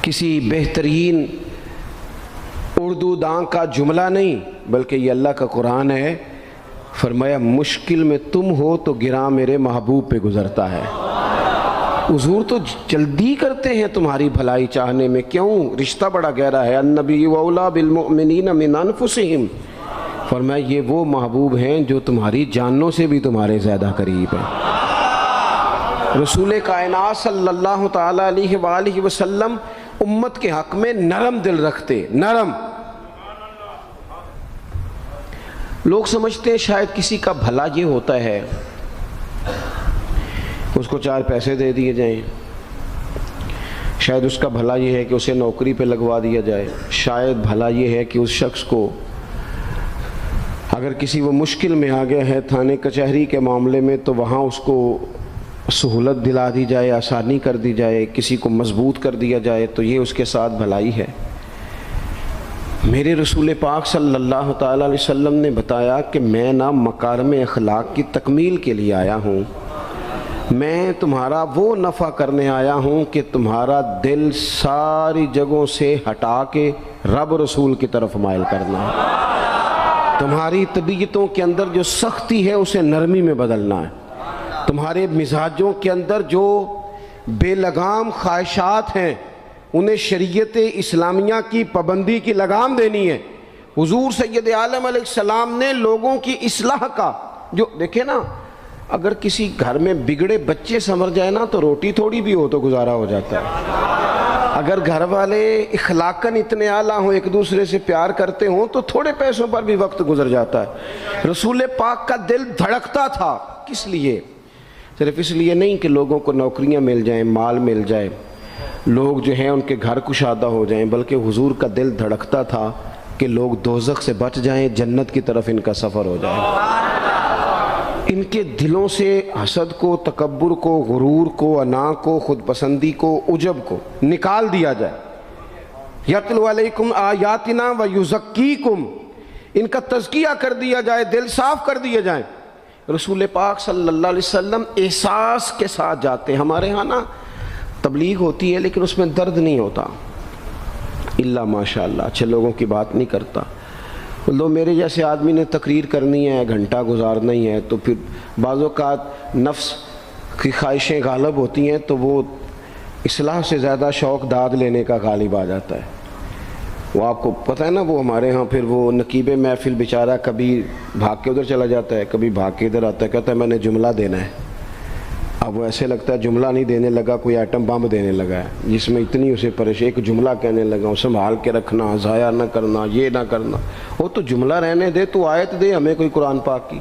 کسی بہترین اردو داں کا جملہ نہیں بلکہ یہ اللہ کا قرآن ہے۔ فرمایا مشکل میں تم ہو تو گراں میرے محبوب پہ گزرتا ہے۔ حضور تو جلدی کرتے ہیں تمہاری بھلائی چاہنے میں، کیوں؟ رشتہ بڑا گہرا ہے۔ النبی اولیٰ بالمؤمنین من انفسہم، فرمایا یہ وہ محبوب ہیں جو تمہاری جانوں سے بھی تمہارے زیادہ قریب ہیں۔ رسول کائنات صلی اللہ تعالیٰ علیہ وآلہ وسلم امت کے حق میں نرم دل رکھتے، نرم۔ لوگ سمجھتے ہیں شاید کسی کا بھلا یہ ہوتا ہے اس کو 4 پیسے دے دیے جائیں، شاید اس کا بھلا یہ ہے کہ اسے نوکری پہ لگوا دیا جائے، شاید بھلا یہ ہے کہ اس شخص کو اگر کسی وہ مشکل میں آ گیا ہے تھانے کچہری کے معاملے میں تو وہاں اس کو سہولت دلا دی جائے، آسانی کر دی جائے، کسی کو مضبوط کر دیا جائے، تو یہ اس کے ساتھ بھلائی ہے۔ میرے رسول پاک صلی اللہ تعالیٰ علیہ وسلم نے بتایا کہ میں نہ مکارم اخلاق کی تکمیل کے لیے آیا ہوں، میں تمہارا وہ نفع کرنے آیا ہوں کہ تمہارا دل ساری جگہوں سے ہٹا کے رب رسول کی طرف مائل کرنا ہے، تمہاری طبیعتوں کے اندر جو سختی ہے اسے نرمی میں بدلنا ہے، تمہارے مزاجوں کے اندر جو بے لگام خواہشات ہیں انہیں شریعت اسلامیہ کی پابندی کی لگام دینی ہے۔ حضور سید عالم علیہ السلام نے لوگوں کی اصلاح کا جو دیکھیں نا، اگر کسی گھر میں بگڑے بچے سنور جائے نا تو روٹی تھوڑی بھی ہو تو گزارا ہو جاتا ہے۔ اگر گھر والے اخلاقاً اتنے اعلیٰ ہوں، ایک دوسرے سے پیار کرتے ہوں تو تھوڑے پیسوں پر بھی وقت گزر جاتا ہے۔ رسول پاک کا دل دھڑکتا تھا، کس لیے؟ صرف اس لیے نہیں کہ لوگوں کو نوکریاں مل جائیں، مال مل جائے، لوگ جو ہیں ان کے گھر کشادہ ہو جائیں، بلکہ حضور کا دل دھڑکتا تھا کہ لوگ دوزخ سے بچ جائیں، جنت کی طرف ان کا سفر ہو جائے۔ ان کے دلوں سے حسد کو، تکبر کو، غرور کو، انا کو، خود پسندی کو، عجب کو نکال دیا جائے۔ یتلو علیکم آیاتنا ویزکیکم، ان کا تزکیہ کر دیا جائے، دل صاف کر دیے جائیں۔ رسول پاک صلی اللہ علیہ وسلم احساس کے ساتھ جاتے ہیں۔ ہمارے ہاں نا تبلیغ ہوتی ہے لیکن اس میں درد نہیں ہوتا، اللہ ماشاء اللہ اچھے لوگوں کی بات نہیں کرتا۔ لو میرے جیسے آدمی نے تقریر کرنی ہے، گھنٹہ گزارنا ہی ہے، تو پھر بعض اوقات نفس کی خواہشیں غالب ہوتی ہیں تو وہ اصلاح سے زیادہ شوق داد لینے کا غالب آ جاتا ہے۔ وہ آپ کو پتہ ہے نا، وہ ہمارے ہاں پھر وہ نقیب محفل بیچارہ کبھی بھاگ کے ادھر چلا جاتا ہے، کبھی بھاگ کے ادھر آتا ہے، کہتا ہے میں نے جملہ دینا ہے۔ اب وہ ایسے لگتا ہے جملہ نہیں دینے لگا، کوئی ایٹم بم دینے لگا ہے، جس میں اتنی اسے پریشانی، ایک جملہ کہنے لگا، سنبھال کے رکھنا، ضائع نہ کرنا، یہ نہ کرنا۔ وہ تو جملہ رہنے دے، تو آیت دے ہمیں کوئی قرآن پاک کی،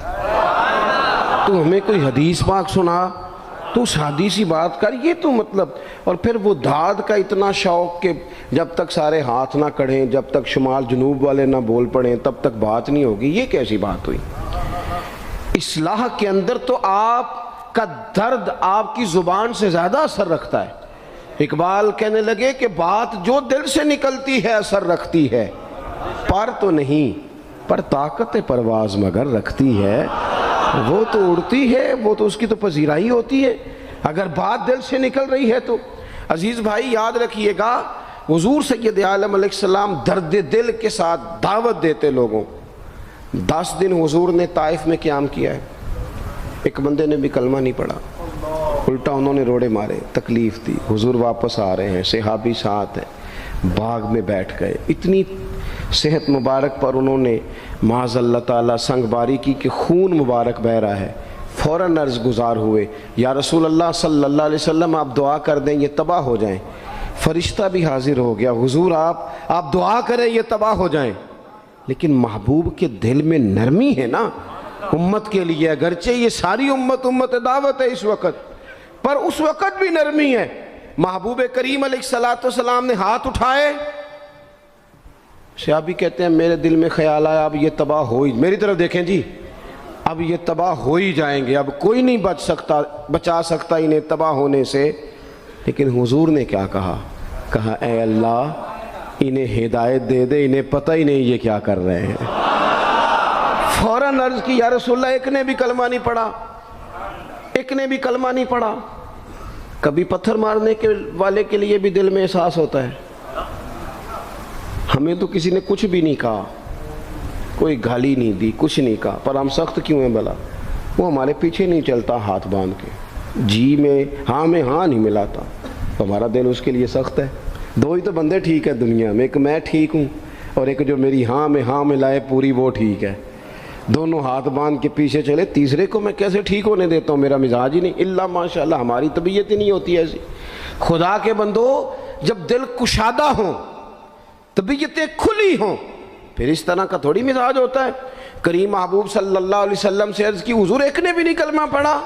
تو ہمیں کوئی حدیث پاک سنا، تو سادی سی بات کر، یہ تو مطلب۔ اور پھر وہ داد کا اتنا شوق کہ جب تک سارے ہاتھ نہ کڑھیں، جب تک شمال جنوب والے نہ بول پڑیں تب تک بات نہیں ہوگی۔ یہ کیسی بات ہوئی؟ اصلاح کے اندر تو آپ کا درد آپ کی زبان سے زیادہ اثر رکھتا ہے۔ اقبال کہنے لگے کہ بات جو دل سے نکلتی ہے اثر رکھتی ہے، پر تو نہیں، پر طاقت پرواز مگر رکھتی ہے۔ وہ تو اڑتی ہے، وہ تو اس کی تو پذیرائی ہوتی ہے اگر بات دل سے نکل رہی ہے تو۔ عزیز بھائی یاد رکھیے گا، حضور سید عالم علیہ السلام درد دل کے ساتھ دعوت دیتے لوگوں۔ 10 دن حضور نے طائف میں قیام کیا ہے، ایک بندے نے بھی کلمہ نہیں پڑھا، الٹا انہوں نے روڑے مارے، تکلیف دی۔ حضور واپس آ رہے ہیں، صحابی ساتھ ہیں، باغ میں بیٹھ گئے، اتنی صحت مبارک پر انہوں نے معاذ اللہ تعالیٰ سنگ باری کی کہ خون مبارک بہہ رہا ہے۔ فوراً عرض گزار ہوئے، یا رسول اللہ صلی اللہ علیہ وسلم آپ دعا کر دیں یہ تباہ ہو جائیں۔ فرشتہ بھی حاضر ہو گیا، حضور آپ دعا کریں یہ تباہ ہو جائیں۔ لیکن محبوب کے دل میں نرمی ہے نا امت کے لیے، اگرچہ یہ ساری امت دعوت ہے اس وقت، پر اس وقت بھی نرمی ہے۔ محبوب کریم علیہ السلام نے ہاتھ اٹھائے، صحابی کہتے ہیں میرے دل میں خیال آیا اب یہ تباہ ہو ہی، میری طرف دیکھیں جی، اب یہ تباہ ہو ہی جائیں گے، اب کوئی نہیں بچا سکتا انہیں تباہ ہونے سے۔ لیکن حضور نے کیا کہا اے اللہ انہیں ہدایت دے دے، انہیں پتہ ہی نہیں یہ کیا کر رہے ہیں۔ فوراً عرض کی یا رسول اللہ ایک نے بھی کلمہ نہیں پڑھا، ایک نے بھی کلمہ نہیں پڑھا۔ کبھی پتھر مارنے کے والے کے لیے بھی دل میں احساس ہوتا ہے، ہمیں تو کسی نے کچھ بھی نہیں کہا، کوئی گالی نہیں دی، کچھ نہیں کہا، پر ہم سخت کیوں ہیں بھلا؟ وہ ہمارے پیچھے نہیں چلتا ہاتھ باندھ کے، جی میں ہاں نہیں ملاتا، تو ہمارا دل اس کے لیے سخت ہے۔ دو ہی تو بندے ٹھیک ہے دنیا میں، ایک میں ٹھیک ہوں اور ایک جو میری ہاں میں ہاں ملائے پوری، وہ ٹھیک ہے۔ دونوں ہاتھ باندھ کے پیچھے چلے، تیسرے کو میں کیسے ٹھیک ہونے دیتا ہوں؟ میرا مزاج ہی نہیں، اللہ ماشاءاللہ ہماری طبیعت ہی نہیں ہوتی ایسی۔ خدا کے بندو، جب دل کشادہ ہوں، طبیعتیں کھلی ہوں، پھر اس طرح کا تھوڑی مزاج ہوتا ہے۔ کریم محبوب صلی اللہ علیہ وسلم سے عرض کی، حضور ایک نے بھی نہیں کلمہ پڑھا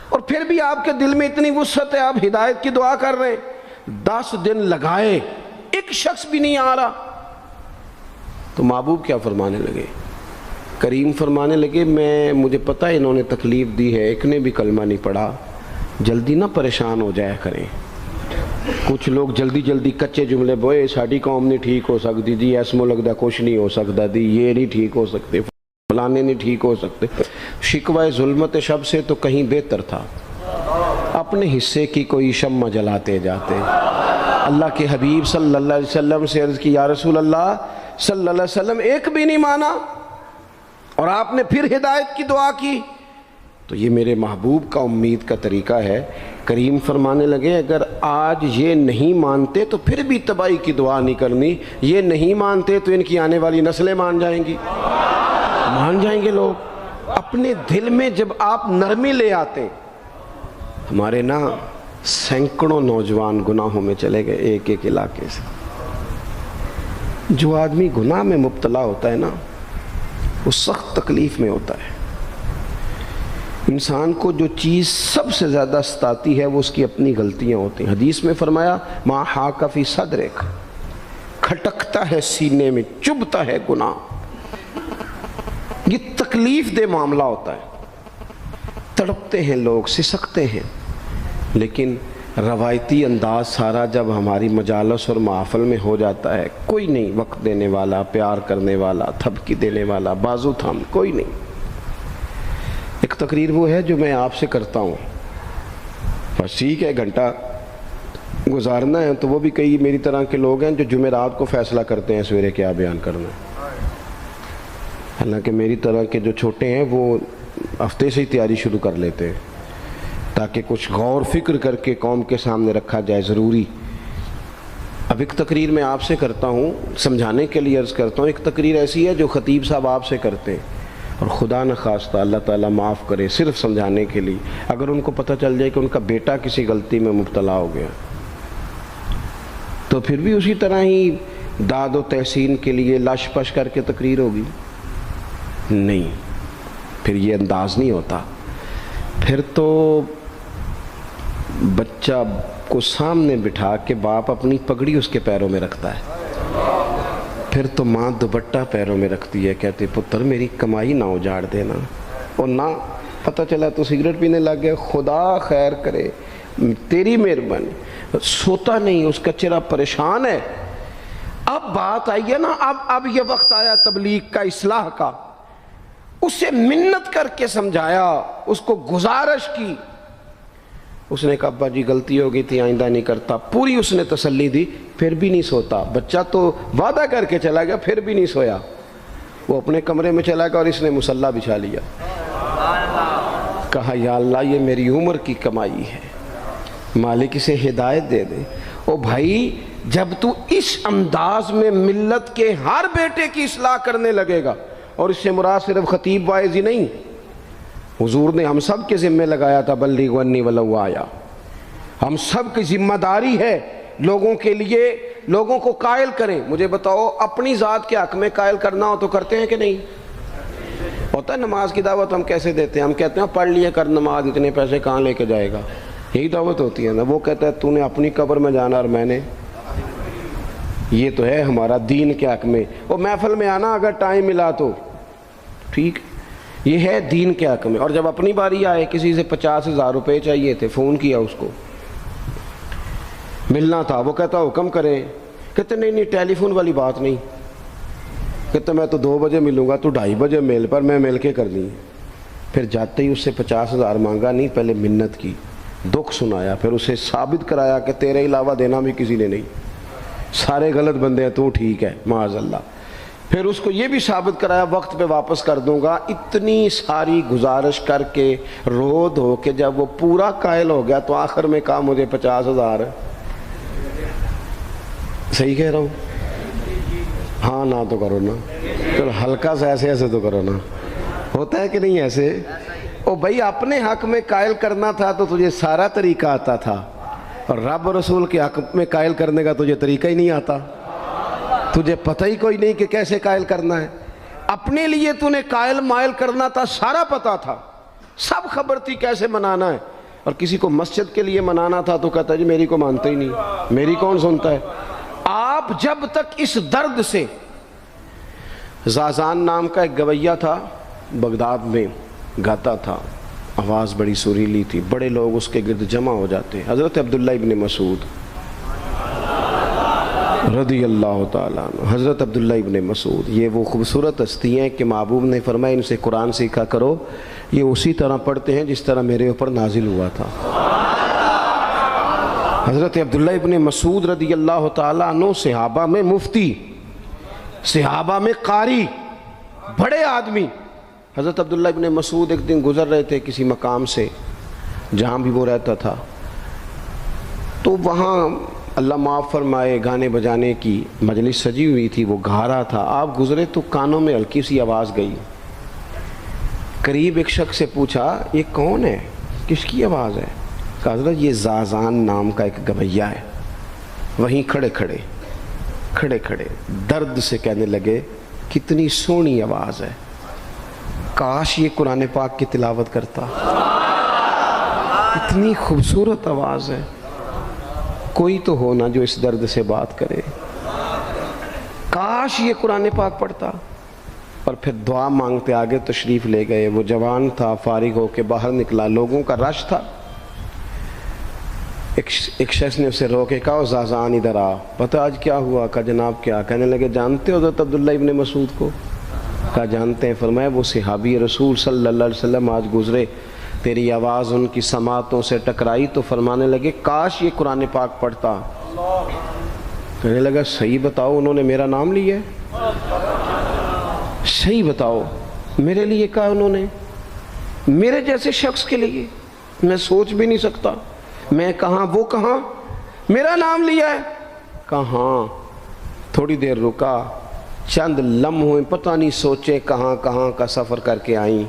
اور پھر بھی آپ کے دل میں اتنی وسعت ہے، آپ ہدایت کی دعا کر رہے ہیں، 10 دن لگائے ایک شخص بھی نہیں آ رہا۔ تو محبوب کیا فرمانے لگے؟ کریم فرمانے لگے، مجھے پتہ ہے انہوں نے تکلیف دی ہے، ایک نے بھی کلمہ نہیں پڑھا، جلدی نہ پریشان ہو جایا کریں۔ کچھ لوگ جلدی کچے جملے بوئے، ساڑی قوم نہیں ٹھیک ہو سکتی جی، ایسمو لگتا کچھ نہیں ہو سکتا دی، یہ نہیں ٹھیک ہو سکتے، فلانے نہیں ٹھیک ہو سکتے۔ شکوہ ظلمت شب سے تو کہیں بہتر تھا، اپنے حصے کی کوئی شمع جلاتے جاتے۔ اللہ کے حبیب صلی اللہ علیہ وسلم سے عرض کی، یا رسول اللہ صلی اللہ علیہ وسلم ایک بھی نہیں مانا اور آپ نے پھر ہدایت کی دعا کی۔ تو یہ میرے محبوب کا امید کا طریقہ ہے۔ کریم فرمانے لگے، اگر آج یہ نہیں مانتے تو پھر بھی تباہی کی دعا نہیں کرنی، یہ نہیں مانتے تو ان کی آنے والی نسلیں مان جائیں گی، مان جائیں گے لوگ۔ اپنے دل میں جب آپ نرمی لے آتے، ہمارے نا سینکڑوں نوجوان گناہوں میں چلے گئے ایک ایک علاقے سے۔ جو آدمی گناہ میں مبتلا ہوتا ہے نا، وہ سخت تکلیف میں ہوتا ہے۔ انسان کو جو چیز سب سے زیادہ ستاتی ہے وہ اس کی اپنی غلطیاں ہوتی ہیں۔ حدیث میں فرمایا، ما حاک فی صدرک، کھٹکتا ہے سینے میں، چبھتا ہے گناہ۔ یہ تکلیف دہ معاملہ ہوتا ہے، تڑپتے ہیں لوگ، سسکتے ہیں، لیکن روایتی انداز سارا جب ہماری مجالس اور محافل میں ہو جاتا ہے، کوئی نہیں وقت دینے والا، پیار کرنے والا، تھپکی دینے والا، بازو تھام، کوئی نہیں۔ ایک تقریر وہ ہے جو میں آپ سے کرتا ہوں، بس ٹھیک ہے گھنٹہ گزارنا ہے، تو وہ بھی کئی میری طرح کے لوگ ہیں جو جمعرات کو فیصلہ کرتے ہیں سویرے کیا بیان کرنا ہے۔ حالانکہ میری طرح کے جو چھوٹے ہیں وہ ہفتے سے ہی تیاری شروع کر لیتے ہیں تاکہ کچھ غور فکر کر کے قوم کے سامنے رکھا جائے، ضروری۔ اب ایک تقریر میں آپ سے کرتا ہوں، سمجھانے کے لیے عرض کرتا ہوں۔ ایک تقریر ایسی ہے جو خطیب صاحب آپ سے کرتے ہیں، اور خدا نخواستہ اللہ تعالیٰ معاف کرے، صرف سمجھانے کے لیے، اگر ان کو پتہ چل جائے کہ ان کا بیٹا کسی غلطی میں مبتلا ہو گیا تو پھر بھی اسی طرح ہی داد و تحسین کے لیے لش پش کر کے تقریر ہوگی؟ نہیں، پھر یہ انداز نہیں ہوتا۔ پھر تو بچہ کو سامنے بٹھا کے باپ اپنی پگڑی اس کے پیروں میں رکھتا ہے، پھر تو ماں دوپٹہ پیروں میں رکھتی ہے، کہتے پتر میری کمائی نہ اجاڑ دینا، اور نہ پتہ چلا تو سگریٹ پینے لگ گیا، خدا خیر کرے، تیری مہربانی۔ سوتا نہیں، اس کا چہرہ پریشان ہے۔ اب بات آئی ہے نا، اب یہ وقت آیا تبلیغ کا، اصلاح کا۔ اسے منت کر کے سمجھایا، اس کو گزارش کی، اس نے کہا ابا جی غلطی ہو گئی تھی، آئندہ نہیں کرتا، پوری اس نے تسلی دی، پھر بھی نہیں سوتا۔ بچہ تو وعدہ کر کے چلا گیا، پھر بھی نہیں سویا، وہ اپنے کمرے میں چلا گیا اور اس نے مصلی بچھا لیا۔ کہا یا اللہ یہ میری عمر کی کمائی ہے، مالک اسے ہدایت دے دے۔ او بھائی جب تو اس انداز میں ملت کے ہر بیٹے کی اصلاح کرنے لگے گا، اور اس سے مراد صرف خطیب واعظ ہی نہیں، حضور نے ہم سب کے ذمہ لگایا تھا بلغ عنی ولو آیا، ہم سب کی ذمہ داری ہے لوگوں کے لیے، لوگوں کو قائل کریں۔ مجھے بتاؤ اپنی ذات کے حق میں قائل کرنا ہو تو کرتے ہیں کہ نہیں؟ ہوتا ہے نماز کی دعوت ہم کیسے دیتے ہیں؟ ہم کہتے ہیں پڑھ لیے کر نماز، اتنے پیسے کہاں لے کے جائے گا، یہی دعوت ہوتی ہے نا۔ وہ کہتا ہے تو نے اپنی قبر میں جانا اور میں نے، یہ تو ہے ہمارا دین کے حق میں۔ وہ محفل میں آنا اگر ٹائم ملا تو ٹھیک، یہ ہے دین کے حق میں۔ اور جب اپنی باری آئے، کسی سے 50,000 روپے چاہیے تھے، فون کیا اس کو، ملنا تھا، وہ کہتا حکم کریں، کہتے نہیں ٹیلی فون والی بات نہیں، کہتے میں تو 2 بجے ملوں گا، تو 2:30 بجے مل، پر میں مل کے کر دیں۔ پھر جاتے ہی اس سے 50,000 مانگا نہیں، پہلے منت کی، دکھ سنایا، پھر اسے ثابت کرایا کہ تیرے علاوہ دینا بھی کسی نے نہیں، سارے غلط بندے ہیں، تو ٹھیک ہے معاذ اللہ۔ پھر اس کو یہ بھی ثابت کرایا وقت پہ واپس کر دوں گا۔ اتنی ساری گزارش کر کے رو دھو کے جب وہ پورا قائل ہو گیا تو آخر میں کہا مجھے 50,000 ہے۔ صحیح کہہ رہا ہوں؟ ہاں نہ تو کرو نا، چلو ہلکا سا ایسے ایسے تو کرو نا، ہوتا ہے کہ نہیں ایسے؟ او بھائی اپنے حق میں قائل کرنا تھا تو تجھے سارا طریقہ آتا تھا، اور رب رسول کے حق میں قائل کرنے کا تجھے طریقہ ہی نہیں آتا، تجھے پتہ ہی کوئی نہیں کہ کیسے قائل کرنا ہے۔ اپنے لیے تو نے قائل مائل کرنا تھا، سارا پتہ تھا، سب خبر تھی کیسے منانا ہے، اور کسی کو مسجد کے لیے منانا تھا تو کہتا جی میری کو مانتا ہی نہیں، میری کون سنتا ہے۔ آپ جب تک اس درد سے، زازان نام کا ایک گویہ تھا بغداد میں، گاتا تھا، آواز بڑی سریلی تھی، بڑے لوگ اس کے گرد جمع ہو جاتے، حضرت عبداللہ ابن مسعود رضی اللہ تعالیٰ عنہ، حضرت عبداللہ ابن مسعود، یہ وہ خوبصورت ہستی ہیں کہ محبوب نے فرمایا ان سے قرآن سیکھا کرو، یہ اسی طرح پڑھتے ہیں جس طرح میرے اوپر نازل ہوا تھا۔ حضرت عبداللہ ابن مسعود رضی اللہ تعالیٰ عنہ صحابہ میں مفتی، صحابہ میں قاری، بڑے آدمی۔ حضرت عبداللہ ابن مسعود ایک دن گزر رہے تھے کسی مقام سے جہاں بھی وہ رہتا تھا، تو وہاں اللہ معاف فرمائے گانے بجانے کی مجلس سجی ہوئی تھی، وہ گا رہا تھا، آپ گزرے تو کانوں میں ہلکی سی آواز گئی، قریب ایک شخص سے پوچھا یہ کون ہے، کس کی آواز ہے؟ کہا حضرت یہ زازان نام کا ایک گویہ ہے۔ وہیں کھڑے کھڑے درد سے کہنے لگے کتنی سونی آواز ہے، کاش یہ قرآن پاک کی تلاوت کرتا، اتنی خوبصورت آواز ہے، کوئی تو ہو نا جو اس درد سے بات کرے، کاش یہ قرآن پاک پڑھتا۔ اور پھر دعا مانگتے آگے تشریف لے گئے۔ وہ جوان تھا، فارغ ہو کے باہر نکلا، لوگوں کا رش تھا، ایک شخص نے اسے روکے، کہا زازان ادھر آ، پتہ آج کیا ہوا؟ کہا جناب کیا؟ کہنے لگے جانتے ہو حضرت عبداللہ ابن مسعود کو؟ کہا جانتے ہیں۔ فرمایا وہ صحابی رسول صلی اللہ علیہ وسلم آج گزرے، تیری آواز ان کی سماعتوں سے ٹکرائی تو فرمانے لگے کاش یہ قرآن پاک پڑھتا۔ کہنے لگا صحیح بتاؤ انہوں نے میرا نام لیا ہے؟ صحیح بتاؤ میرے لیے کہا انہوں نے؟ میرے جیسے شخص کے لیے میں سوچ بھی نہیں سکتا، میں کہاں وہ کہاں، میرا نام لیا ہے؟ کہاں؟ تھوڑی دیر رکا، چند لمحوں پتہ نہیں سوچیں کہاں کہاں کا سفر کر کے آئیں،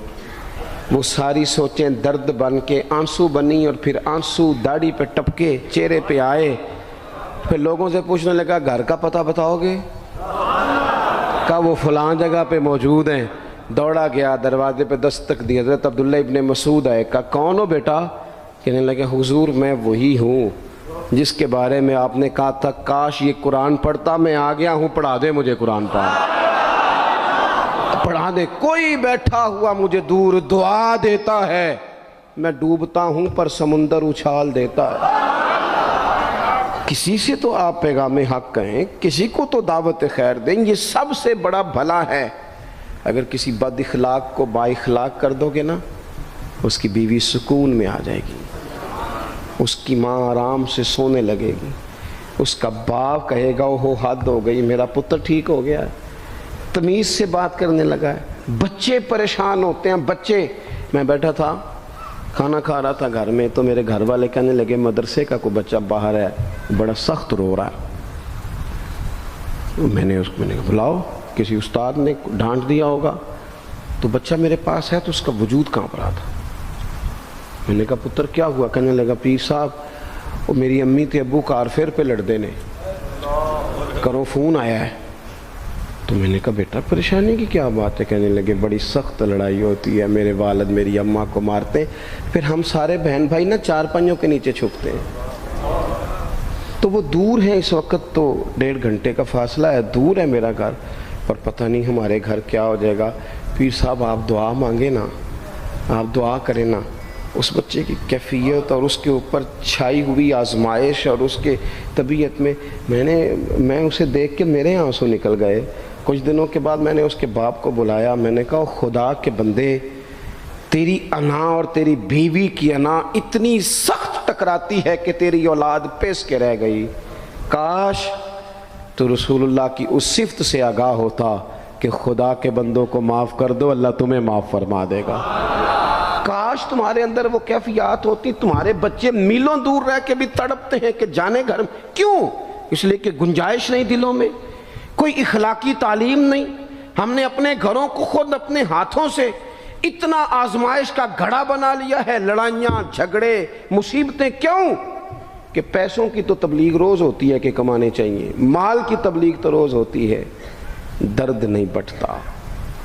وہ ساری سوچیں درد بن کے آنسو بنی، اور پھر آنسو داڑھی پہ ٹپکے چہرے پہ آئے۔ پھر لوگوں سے پوچھنے لگا گھر کا پتہ بتاؤ گے؟ کہا وہ فلاں جگہ پہ موجود ہیں۔ دوڑا گیا، دروازے پہ دستک دی، حضرت عبداللہ ابن مسعود آئے، کہا کون ہو بیٹا؟ کہنے لگے حضور میں وہی ہوں جس کے بارے میں آپ نے کہا تھا کاش یہ قرآن پڑھتا، میں آ گیا ہوں، پڑھا دے مجھے قرآن پاک، پڑھا دے۔ کوئی بیٹھا ہوا مجھے دور دعا دیتا ہے، میں ڈوبتا ہوں پر سمندر اچھال دیتا ہے۔ کسی سے تو آپ پیغام حق کہیں، کسی کو تو دعوت خیر دیں، یہ سب سے بڑا بھلا ہے۔ اگر کسی بد اخلاق کو با اخلاق کر دو گے نا، اس کی بیوی سکون میں آ جائے گی، اس کی ماں آرام سے سونے لگے گی، اس کا باپ کہے گا وہ حد ہو گئی، میرا پتر ٹھیک ہو گیا ہے، تمیز سے بات کرنے لگا ہے۔ بچے پریشان ہوتے ہیں، بچے، میں بیٹھا تھا کھانا کھا رہا تھا گھر میں، تو میرے گھر والے کہنے لگے مدرسے کا کوئی بچہ باہر ہے، بڑا سخت رو رہا ہے۔ میں نے کہا بلاؤ، کسی استاد نے ڈانٹ دیا ہوگا، تو بچہ میرے پاس ہے تو اس کا وجود کانپ رہا تھا۔ میں نے کہا پتر کیا ہوا؟ کہنے لگا پیر صاحب وہ میری امی تے ابو کار فیر پہ لڑ دینے، کرو فون آیا ہے۔ تو میں نے کہا بیٹا پریشانی کی کیا بات ہے؟ کہنے لگے بڑی سخت لڑائی ہوتی ہے، میرے والد میری اماں کو مارتے ہیں، پھر ہم سارے بہن بھائی نا چار پنجوں کے نیچے چھپتے ہیں، تو وہ دور ہیں، اس وقت تو 1.5 گھنٹے کا فاصلہ ہے، دور ہے میرا گھر، پر پتہ نہیں ہمارے گھر کیا ہو جائے گا۔ پیر صاحب آپ دعا مانگے نا، آپ دعا کریں نا۔ اس بچے کی کیفیت اور اس کے اوپر چھائی ہوئی آزمائش اور اس کے طبیعت میں اسے دیکھ کے میرے آنسو نکل گئے۔ کچھ دنوں کے بعد میں نے اس کے باپ کو بلایا، میں نے کہا خدا کے بندے، تیری انا اور تیری بیوی کی انا اتنی سخت ٹکراتی ہے کہ تیری اولاد پیس کے رہ گئی، کاش تو رسول اللہ کی اس صفت سے آگاہ ہوتا کہ خدا کے بندوں کو معاف کر دو، اللہ تمہیں معاف فرما دے گا۔ کاش تمہارے اندر وہ کیفیات ہوتی، تمہارے بچے میلوں دور رہ کے بھی تڑپتے ہیں کہ جانے گھر میں، کیوں؟ اس لیے کہ گنجائش نہیں دلوں میں، کوئی اخلاقی تعلیم نہیں۔ ہم نے اپنے گھروں کو خود اپنے ہاتھوں سے اتنا آزمائش کا گھڑا بنا لیا ہے، لڑائیاں، جھگڑے، مصیبتیں، کیوں؟ کہ پیسوں کی تو تبلیغ روز ہوتی ہے کہ کمانے چاہیے، مال کی تبلیغ تو روز ہوتی ہے، درد نہیں بٹتا،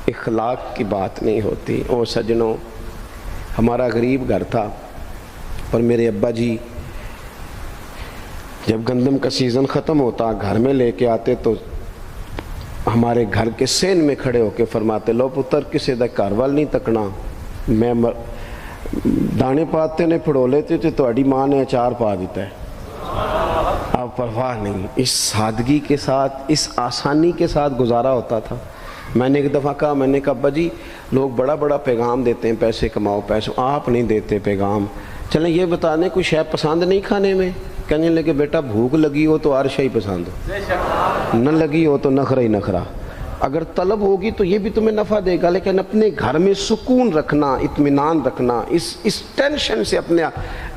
اخلاق کی بات نہیں ہوتی۔ او سجنوں، ہمارا غریب گھر تھا اور میرے ابا جی جب گندم کا سیزن ختم ہوتا گھر میں لے کے آتے تو ہمارے گھر کے سین میں کھڑے ہو کے فرماتے، لو پتر کسے دا گھر وال نہیں تکنا، میں دانے پاتے نے پھڑو لیتے تھے تو اڈی ماں نے اچار پا دیتا ہے، اب پرواہ نہیں۔ اس سادگی کے ساتھ، اس آسانی کے ساتھ گزارا ہوتا تھا۔ میں نے ایک دفعہ کہا، میں نے کہا ابا جی لوگ بڑا بڑا پیغام دیتے ہیں، پیسے کماؤ پیسے، آپ نہیں دیتے پیغام، چلیں یہ بتا دیں کوئی شے پسند نہیں کھانے میں؟ کہنے لگے بیٹا بھوک لگی ہو تو ہر شے پسند ہو، نہ لگی ہو تو نخرا ہی نخرا، اگر طلب ہوگی تو یہ بھی تمہیں نفع دے گا، لیکن اپنے گھر میں سکون رکھنا، اطمینان رکھنا، اس ٹینشن سے اپنے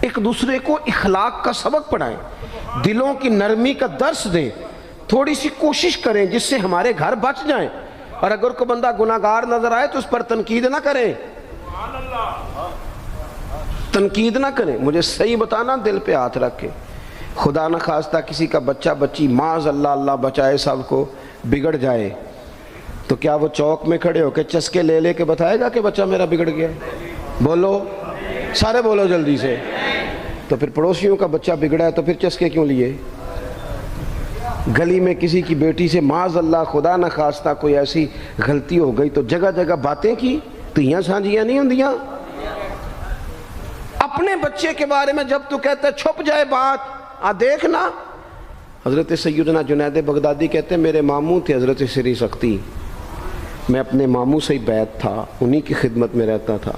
ایک دوسرے کو اخلاق کا سبق پڑھائیں، دلوں کی نرمی کا درس دیں، تھوڑی سی کوشش کریں جس سے ہمارے گھر بچ جائیں، اور اگر کوئی بندہ گناہگار نظر آئے تو اس پر تنقید نہ کریں، تنقید نہ کریں، مجھے صحیح بتانا، دل پہ ہاتھ رکھ کے۔ خدا نہ خواستہ کسی کا بچہ بچی معاذ اللہ، اللہ بچائے سب کو، بگڑ جائے تو کیا وہ چوک میں کھڑے ہو کے چسکے لے لے کے بتائے گا کہ بچہ میرا بگڑ گیا؟ بولو سارے، بولو جلدی سے۔ تو پھر پڑوسیوں کا بچہ بگڑا ہے تو پھر چسکے کیوں لیے؟ گلی میں کسی کی بیٹی سے معاذ اللہ خدا نہ خواستہ کوئی ایسی غلطی ہو گئی تو جگہ جگہ باتیں کی، تیاں سانجیاں نہیں ہوندیاں؟ اپنے بچے کے بارے میں جب تو کہتا ہے چھپ جائے بات، دیکھنا۔ حضرت سیدنا جنید بغدادی کہتے ہیں میرے ماموں تھے حضرت سری سختی، میں اپنے ماموں سے ہی بیعت تھا، انہی کی خدمت میں رہتا تھا۔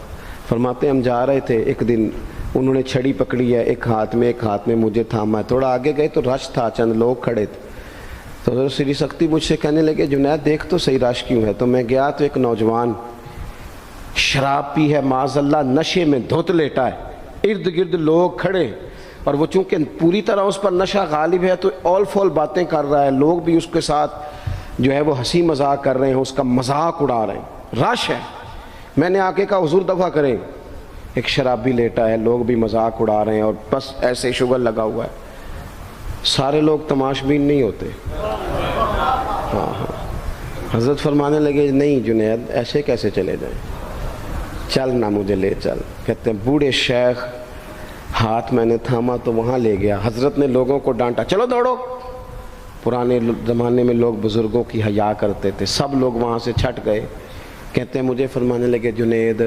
فرماتے ہیں ہم جا رہے تھے، ایک دن انہوں نے چھڑی پکڑی ہے، ایک ہاتھ میں مجھے تھاما ہے، تھوڑا آگے گئے تو رش تھا، چند لوگ کھڑے تھے، تو حضرت سری سختی مجھ سے کہنے لگے جنید دیکھ تو صحیح رش کیوں ہے؟ تو میں گیا تو ایک نوجوان شراب پی ہے، معاذ اللہ نشے میں دھت لیٹا ہے، ارد گرد لوگ کھڑے، اور وہ چونکہ پوری طرح اس پر نشہ غالب ہے تو اول فول باتیں کر رہا ہے، لوگ بھی اس کے ساتھ جو ہے وہ ہنسی مذاق کر رہے ہیں، اس کا مذاق اڑا رہے ہیں، رش ہے۔ میں نے آ کے کہا حضور دفع کریں، ایک شرابی لیٹا ہے، لوگ بھی مذاق اڑا رہے ہیں اور بس ایسے شغل لگا ہوا ہے۔ سارے لوگ تماشبین نہیں ہوتے، ہاں۔ حضرت فرمانے لگے نہیں جنید ایسے کیسے چلے جائیں، چل نہ مجھے لے چل۔ کہتے ہیں بوڑھے شیخ، ہاتھ میں نے تھاما تو وہاں لے گیا، حضرت نے لوگوں کو ڈانٹا چلو دوڑو۔ پرانے زمانے میں لوگ بزرگوں کی حیا کرتے تھے، سب لوگ وہاں سے چھٹ گئے۔ کہتے ہیں مجھے فرمانے لگے جنید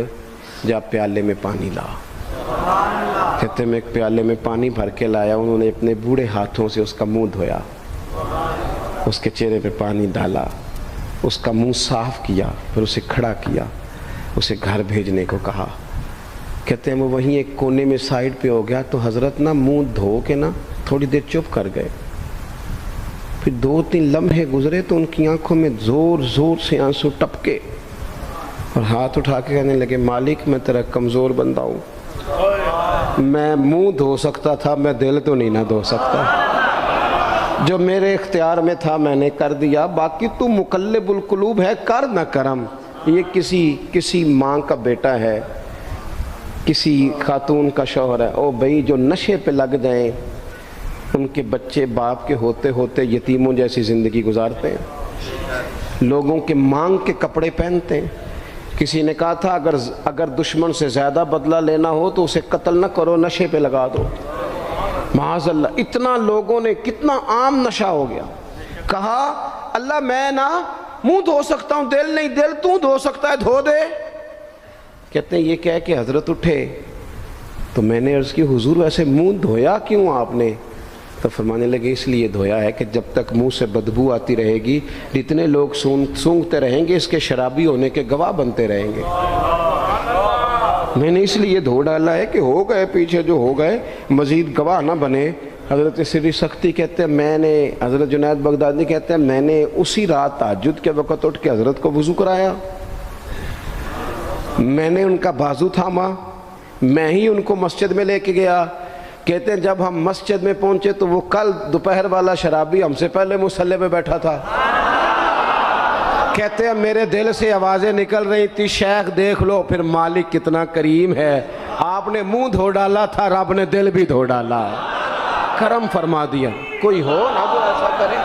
جا پیالے میں پانی لا۔ کہتے ہیں میں ایک پیالے میں پانی بھر کے لایا، انہوں نے اپنے بوڑھے ہاتھوں سے اس کا منہ دھویا، اس کے چہرے پہ پانی ڈالا، اس کا منہ صاف کیا، پھر اسے کھڑا کیا، اسے گھر بھیجنے کو کہا۔ کہتے ہیں وہ وہیں ایک کونے میں سائیڈ پہ ہو گیا تو حضرت نا منہ دھو کے نا تھوڑی دیر چپ کر گئے، پھر 2-3 لمحے گزرے تو ان کی آنکھوں میں زور زور سے آنسو ٹپکے اور ہاتھ اٹھا کے کہنے لگے مالک میں تیرا کمزور بندہ ہوں، میں منہ دھو سکتا تھا، میں دل تو نہیں نہ دھو سکتا، جو میرے اختیار میں تھا میں نے کر دیا، باقی تو مقلب القلوب ہے، کر نہ کرم۔ یہ کسی ماں کا بیٹا ہے، کسی خاتون کا شوہر ہے، او بھائی جو نشے پہ لگ جائیں ان کے بچے باپ کے ہوتے ہوتے یتیموں جیسی زندگی گزارتے ہیں، لوگوں کے مانگ کے کپڑے پہنتے ہیں۔ کسی نے کہا تھا اگر دشمن سے زیادہ بدلہ لینا ہو تو اسے قتل نہ کرو، نشے پہ لگا دو۔ معاذ اللہ، اتنا لوگوں نے، کتنا عام نشہ ہو گیا۔ کہا اللہ میں نا منہ دھو سکتا ہوں، دل نہیں، دل تو دھو سکتا ہے، دھو دے۔ کہتے ہیں یہ کہہ کہ حضرت اٹھے تو میں نے عرض کی حضور ویسے منہ دھویا کیوں آپ نے؟ تو فرمانے لگے اس لیے دھویا ہے کہ جب تک منہ سے بدبو آتی رہے گی جتنے لوگ سونگتے رہیں گے اس کے شرابی ہونے کے گواہ بنتے رہیں گے، میں نے اس لیے دھو ڈالا ہے کہ ہو گئے پیچھے جو ہو گئے مزید گواہ نہ بنے، حضرت سری سختی کہتے ہیں میں نے، حضرت جنید بغدادی کہتے ہیں میں نے اسی رات تہجد کے وقت اٹھ کے حضرت کو وضو کرایا، میں نے ان کا بازو تھاما، میں ہی ان کو مسجد میں لے کے گیا۔ کہتے ہیں جب ہم مسجد میں پہنچے تو وہ کل دوپہر والا شرابی ہم سے پہلے مصلی پہ بیٹھا تھا۔ کہتے ہیں میرے دل سے آوازیں نکل رہی تھی شیخ دیکھ لو پھر مالک کتنا کریم ہے، آپ نے منہ دھو ڈالا تھا، رب نے دل بھی دھو ڈالا، کرم فرما دیا۔ کوئی ہو نا جو ایسا کرے؟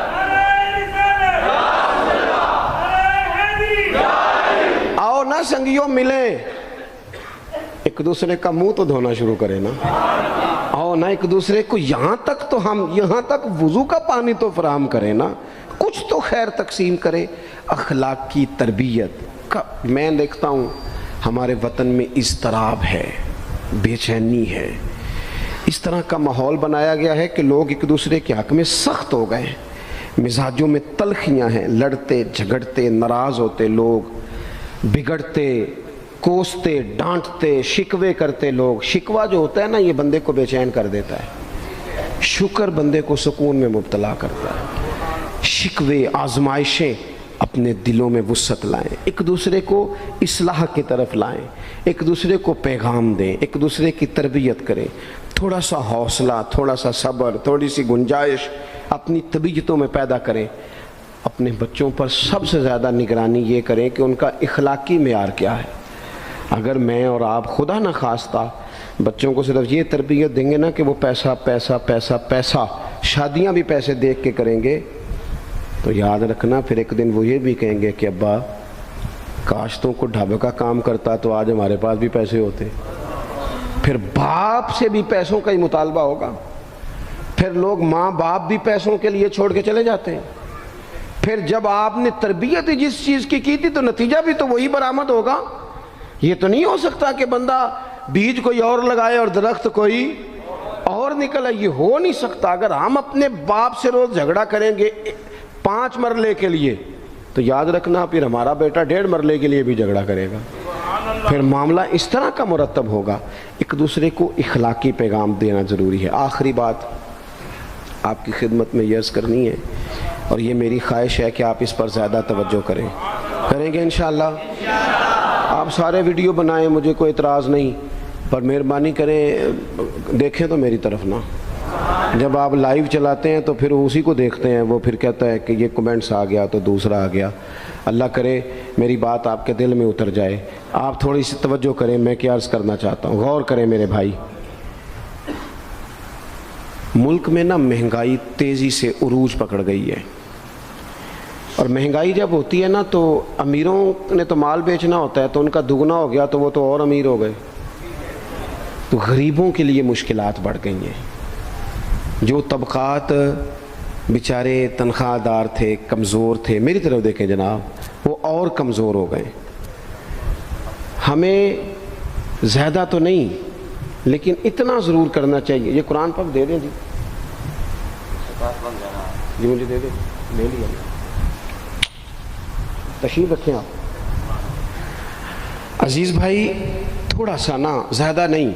آؤ نا سنگیوں ملیں، ایک دوسرے کا منہ تو دھونا شروع کرے نا، آؤ نا ایک دوسرے کو یہاں تک وضو کا پانی تو فراہم کرے نا، کچھ تو خیر تقسیم کرے۔ اخلاق کی تربیت کا میں دیکھتا ہوں ہمارے وطن میں اضطراب ہے، بے چینی ہے، اس طرح کا ماحول بنایا گیا ہے کہ لوگ ایک دوسرے کے حق میں سخت ہو گئے ہیں، مزاجوں میں تلخیاں ہیں، لڑتے جھگڑتے ناراض ہوتے لوگ، بگڑتے کوستے ڈانٹتے شکوے کرتے لوگ۔ شکوہ جو ہوتا ہے نا یہ بندے کو بے چین کر دیتا ہے، شکر بندے کو سکون میں مبتلا کرتا ہے۔ شکوے آزمائشیں اپنے دلوں میں وسعت لائیں، ایک دوسرے کو اصلاح کی طرف لائیں، ایک دوسرے کو پیغام دیں، ایک دوسرے کی تربیت کریں، تھوڑا سا حوصلہ، تھوڑا سا صبر، تھوڑی سی گنجائش اپنی طبیعتوں میں پیدا کریں۔ اپنے بچوں پر سب سے زیادہ نگرانی یہ کریں کہ ان کا اخلاقی معیار کیا ہے۔ اگر میں اور آپ خدا نہ خواستہ بچوں کو صرف یہ تربیت دیں گے نا کہ وہ پیسہ پیسہ پیسہ پیسہ، شادیاں بھی پیسے دیکھ کے کریں گے، تو یاد رکھنا پھر ایک دن وہ یہ بھی کہیں گے کہ ابا کاش تو کو ڈھابے کا کام کرتا تو آج ہمارے پاس بھی پیسے ہوتے۔ پھر باپ سے بھی پیسوں کا ہی مطالبہ ہوگا، پھر لوگ ماں باپ بھی پیسوں کے لیے چھوڑ کے چلے جاتے ہیں۔ پھر جب آپ نے تربیت جس چیز کی تھی تو نتیجہ بھی تو وہی برآمد ہوگا۔ یہ تو نہیں ہو سکتا کہ بندہ بیج کوئی اور لگائے اور درخت کوئی اور نکلے، یہ ہو نہیں سکتا۔ اگر ہم اپنے باپ سے روز جھگڑا کریں گے 5 مرلے کے لیے تو یاد رکھنا پھر ہمارا بیٹا 1.5 مرلے کے لیے بھی جھگڑا کرے گا، پھر معاملہ اس طرح کا مرتب ہوگا۔ ایک دوسرے کو اخلاقی پیغام دینا ضروری ہے۔ آخری بات آپ کی خدمت میں یہ عرض کرنی ہے اور یہ میری خواہش ہے کہ آپ اس پر زیادہ توجہ کریں گے انشاءاللہ۔ آپ سارے ویڈیو بنائیں، مجھے کوئی اعتراض نہیں، پر مہربانی کریں دیکھیں تو میری طرف نہ۔ جب آپ لائیو چلاتے ہیں تو پھر اسی کو دیکھتے ہیں، وہ پھر کہتا ہے کہ یہ کمنٹس آ گیا تو دوسرا آ گیا۔ اللہ کرے میری بات آپ کے دل میں اتر جائے، آپ تھوڑی سی توجہ کریں، میں کیا عرض کرنا چاہتا ہوں، غور کریں میرے بھائی۔ ملک میں نا مہنگائی تیزی سے عروج پکڑ گئی ہے، اور مہنگائی جب ہوتی ہے نا تو امیروں نے تو مال بیچنا ہوتا ہے تو ان کا دگنا ہو گیا تو وہ تو اور امیر ہو گئے، تو غریبوں کے لیے مشکلات بڑھ گئی ہیں۔ جو طبقات بیچارے تنخواہ دار تھے، کمزور تھے، میری طرف دیکھیں جناب، وہ اور کمزور ہو گئے۔ ہمیں زیادہ تو نہیں لیکن اتنا ضرور کرنا چاہیے۔ یہ قرآن پاک دے دیں جی مجھے دے دیں، لے لیا تشریف رکھیں آپ۔ عزیز بھائی تھوڑا سا نا، زیادہ نہیں،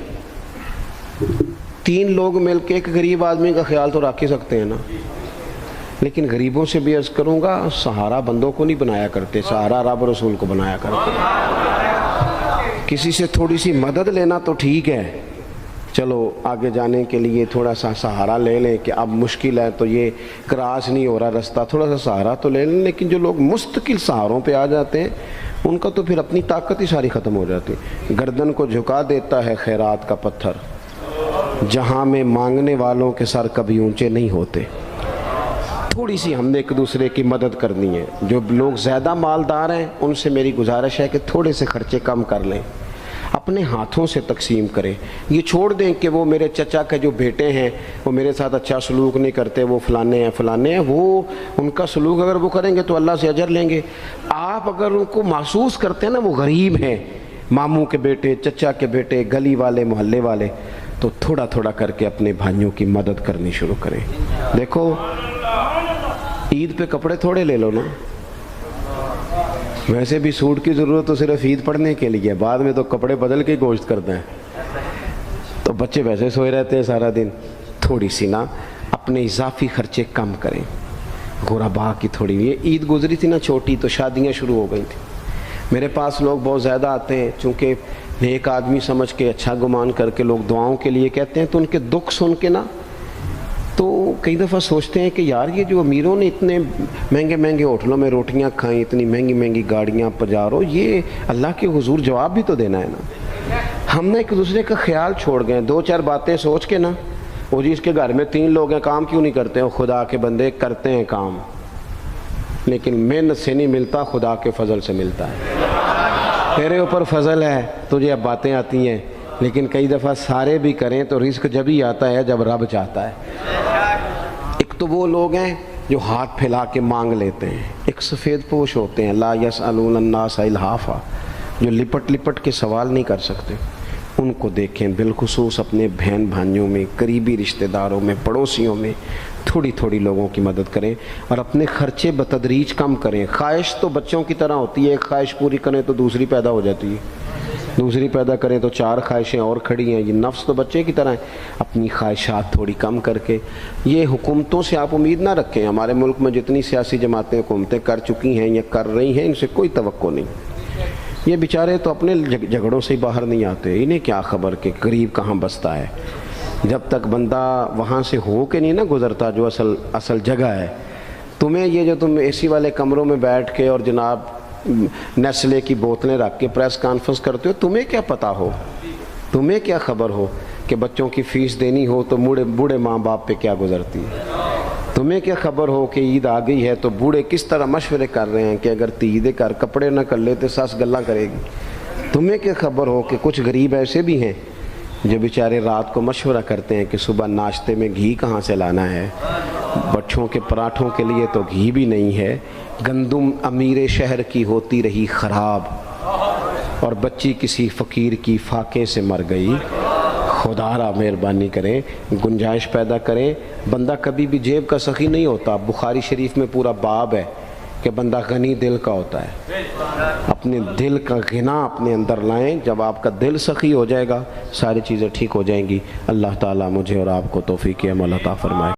3 لوگ مل کے ایک غریب آدمی کا خیال تو رکھ ہی سکتے ہیں نا، لیکن غریبوں سے بھی عرض کروں گا سہارا بندوں کو نہیں بنایا کرتے، سہارا رب رسول کو بنایا کرتے۔ کسی سے تھوڑی سی مدد لینا تو ٹھیک ہے، چلو آگے جانے کے لیے تھوڑا سا سہارا لے لیں کہ اب مشکل ہے تو یہ کراس نہیں ہو رہا رستہ، تھوڑا سا سہارا تو لے لیں، لیکن جو لوگ مستقل سہاروں پہ آ جاتے ہیں ان کا تو پھر اپنی طاقت ہی ساری ختم ہو جاتی۔ گردن کو جھکا دیتا ہے خیرات کا پتھر، جہاں میں مانگنے والوں کے سر کبھی اونچے نہیں ہوتے۔ تھوڑی سی ہم نے ایک دوسرے کی مدد کرنی ہے۔ جو لوگ زیادہ مالدار ہیں ان سے میری گزارش ہے کہ تھوڑے سے خرچے کم کر لیں، اپنے ہاتھوں سے تقسیم کریں۔ یہ چھوڑ دیں کہ وہ میرے چچا کے جو بیٹے ہیں وہ میرے ساتھ اچھا سلوک نہیں کرتے، وہ فلانے ہیں، وہ ان کا سلوک اگر وہ کریں گے تو اللہ سے اجر لیں گے۔ آپ اگر ان کو محسوس کرتے ہیں نا وہ غریب ہیں، ماموں کے بیٹے، چچا کے بیٹے، گلی والے، محلے والے، تو تھوڑا تھوڑا کر کے اپنے بھائیوں کی مدد کرنی شروع کریں۔ دیکھو عید پہ کپڑے تھوڑے لے لو نا، ویسے بھی سوٹ کی ضرورت تو صرف عید پڑھنے کے لیے، بعد میں تو کپڑے بدل کے گوشت کرتے ہیں، تو بچے ویسے سوئے رہتے ہیں سارا دن۔ تھوڑی سی نا اپنے اضافی خرچے کم کریں. غربا کی تھوڑی یہ عید گزری تھی نا چھوٹی تو شادیاں شروع ہو گئی تھیں. میرے پاس لوگ بہت زیادہ آتے ہیں چونکہ نیک آدمی سمجھ کے اچھا گمان کر کے لوگ دعاؤں کے لیے کہتے ہیں تو ان کے دکھ سن کے نا تو کئی دفعہ سوچتے ہیں کہ یار یہ جو امیروں نے اتنے مہنگے مہنگے ہوٹلوں میں روٹیاں کھائیں, اتنی مہنگی مہنگی گاڑیاں پجارو, یہ اللہ کے حضور جواب بھی تو دینا ہے نا. ہم نے ایک دوسرے کا خیال چھوڑ گئے, دو چار باتیں سوچ کے نا وہ جی اس کے گھر میں 3 لوگ ہیں کام کیوں نہیں کرتے. خدا کے بندے کرتے ہیں کام لیکن محنت سے نہیں ملتا, خدا کے فضل سے ملتا ہے. تیرے اوپر فضل ہے تجھے اب باتیں آتی ہیں, لیکن کئی دفعہ سارے بھی کریں تو رزق جب ہی آتا ہے جب رب چاہتا ہے. ایک تو وہ لوگ ہیں جو ہاتھ پھیلا کے مانگ لیتے ہیں, ایک سفید پوش ہوتے ہیں لا یسألون الناس الحافا, جو لپٹ لپٹ کے سوال نہیں کر سکتے. ان کو دیکھیں, بالخصوص اپنے بہن بھائیوں میں, قریبی رشتہ داروں میں, پڑوسیوں میں تھوڑی تھوڑی لوگوں کی مدد کریں اور اپنے خرچے بتدریج کم کریں. خواہش تو بچوں کی طرح ہوتی ہے, ایک خواہش پوری کریں تو دوسری پیدا ہو جاتی ہے, دوسری پیدا کریں تو 4 خواہشیں اور کھڑی ہیں. یہ نفس تو بچے کی طرح ہے. اپنی خواہشات تھوڑی کم کر کے, یہ حکومتوں سے آپ امید نہ رکھیں. ہمارے ملک میں جتنی سیاسی جماعتیں حکومتیں کر چکی ہیں یا کر رہی ہیں ان سے کوئی توقع نہیں. یہ بیچارے تو اپنے جھگڑوں سے ہی باہر نہیں آتے, انہیں کیا خبر کہ غریب کہاں بستا ہے. جب تک بندہ وہاں سے ہو کے نہیں نا گزرتا جو اصل جگہ ہے. تمہیں یہ جو تم اے سی والے کمروں میں بیٹھ کے اور جناب نیسلے کی بوتلیں رکھ کے پریس کانفرنس کرتے ہو, تمہیں کیا پتہ ہو, تمہیں کیا خبر ہو کہ بچوں کی فیس دینی ہو تو بوڑھے ماں باپ پہ کیا گزرتی ہے. تمہیں کیا خبر ہو کہ عید آ گئی ہے تو بوڑھے کس طرح مشورے کر رہے ہیں کہ اگر عید کر کپڑے نہ کر لیتے ساس گلا کرے گی. تمہیں کیا خبر ہو کہ کچھ غریب ایسے بھی ہیں جو بیچارے رات کو مشورہ کرتے ہیں کہ صبح ناشتے میں گھی کہاں سے لانا ہے, بچوں کے پراٹھوں کے لیے تو گھی بھی نہیں ہے, گندم امیر شہر کی ہوتی رہی خراب اور بچی کسی فقیر کی فاقے سے مر گئی. خدا را مہربانی کریں, گنجائش پیدا کریں. بندہ کبھی بھی جیب کا سخی نہیں ہوتا. بخاری شریف میں پورا باب ہے کہ بندہ غنی دل کا ہوتا ہے. اپنے دل کا غنا اپنے اندر لائیں, جب آپ کا دل سخی ہو جائے گا ساری چیزیں ٹھیک ہو جائیں گی. اللہ تعالیٰ مجھے اور آپ کو توفیق عمل عطا فرمائے.